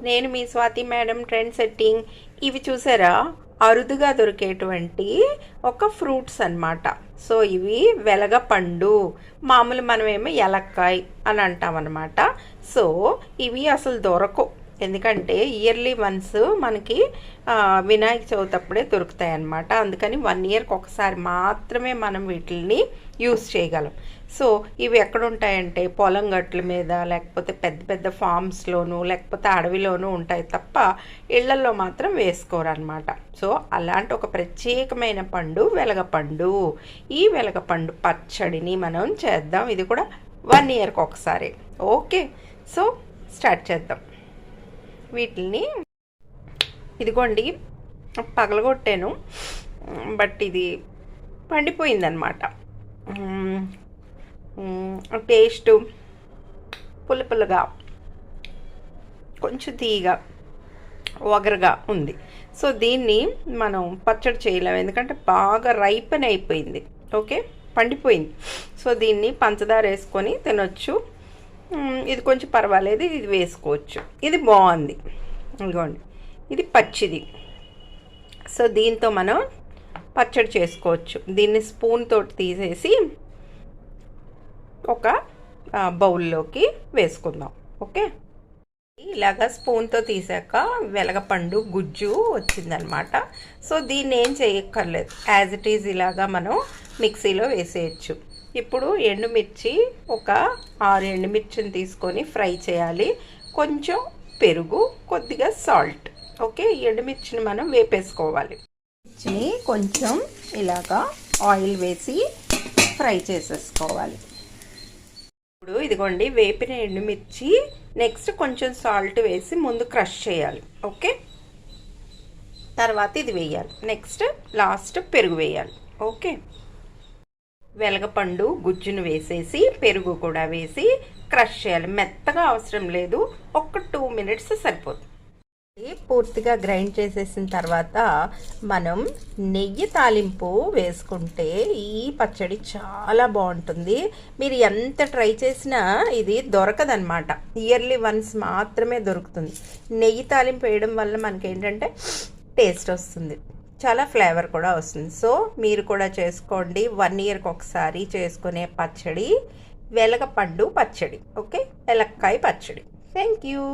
నేను మీ Swathi madam trend setting. ఇవి చూసారా, అరుదుగా దొరికేటువంటి ఒక ఫ్రూట్స్ అన్నమాట. సో ఇవి వెలగపండు, మామూలు మనమేమో ఎలక్కాయ అని అంటాం అన్నమాట. సో ఇవి అసలు దొరకవు, ఎందుకంటే ఇయర్లీ వన్స్ మనకి వినాయక చవితి అప్పుడే దొరుకుతాయి అన్నమాట. అందుకని 1 ఇయర్కి ఒకసారి మాత్రమే మనం వీటిని యూస్ చేయగలం. సో ఇవి ఎక్కడ ఉంటాయంటే పొలం గట్ల మీద, లేకపోతే పెద్ద పెద్ద ఫామ్స్లోనూ, లేకపోతే అడవిలోనూ ఉంటాయి తప్ప ఇళ్లల్లో మాత్రం వేసుకోరు అనమాట. సో అలాంటి ఒక ప్రత్యేకమైన పండు వెలగపండు. ఈ వెలగపండు పచ్చడిని మనం చేద్దాం. ఇది కూడా 1 ఇయర్కి ఒకసారి. ఓకే, సో స్టార్ట్ చేద్దాం. వీటిని ఇదిగోండి పగలగొట్టాను, బట్ ఇది పండిపోయిందనమాట. టేస్ట్ పుల్లపుల్లగా, కొంచెం తీయగా, వగరగా ఉంది. సో దీన్ని మనం పచ్చడి చేయలేము, ఎందుకంటే బాగా రైపన్ అయిపోయింది. ఓకే, పండిపోయింది. సో దీన్ని పంచదార వేసుకొని తినొచ్చు. ఇది కొంచెం పర్వాలేదు, ఇది వేసుకోవచ్చు. ఇది బాగుంది. ఇదిగోండి, ఇది పచ్చిది. సో దీంతో మనం పచ్చడి చేసుకోవచ్చు. దీన్ని స్పూన్ తోటి తీసేసి ఒక బౌల్లోకి వేసుకుందాం. ఓకే, ఇలాగా స్పూన్తో తీసాక వెలగపండు గుజ్జు వచ్చిందనమాట. సో దీన్ని ఏం చేయక్కర్లేదు, యాజ్ ఇట్ ఈజ్ ఇలాగా మనం మిక్సీలో వేసేయచ్చు. ఇప్పుడు ఎండుమిర్చి ఒక 6 ఎండుమిర్చిని తీసుకొని ఫ్రై చేయాలి. కొంచెం పెరుగు, కొద్దిగా సాల్ట్. ఓకే, ఎండుమిర్చిని మనం వేపేసుకోవాలి. మిర్చిని కొంచెం ఇలాగా ఆయిల్ వేసి ఫ్రై చేసేసుకోవాలి. ఇప్పుడు ఇదిగోండి వేపిన ఎండుమిర్చి, నెక్స్ట్ కొంచెం సాల్ట్ వేసి ముందు క్రష్ చేయాలి. ఓకే, తర్వాత ఇది వేయాలి. నెక్స్ట్ లాస్ట్ పెరుగు వేయాలి. ఓకే, వెలగపండు గుజ్జును వేసేసి పెరుగు కూడా వేసి క్రష్ చేయాలి. మెత్తగా అవసరం లేదు, ఒక 2 మినిట్స్ సరిపోతుంది. పూర్తిగా గ్రైండ్ చేసేసిన తర్వాత మనం నెయ్యి తాలింపు వేసుకుంటే ఈ పచ్చడి చాలా బాగుంటుంది. మీరు ఎంత ట్రై చేసినా ఇది దొరకదనమాట, ఇయర్లీ వన్స్ మాత్రమే దొరుకుతుంది. నెయ్యి తాలింపు వేయడం వల్ల మనకి ఏంటంటే టేస్ట్ వస్తుంది, చాలా ఫ్లేవర్ కూడా వస్తుంది. సో మీరు కూడా చేసుకోండి. 1 ఇయర్కి ఒకసారి చేసుకునే పచ్చడి వెలగపండు పచ్చడి. ఓకే, ఎలక్కాయ పచ్చడి. Thank you.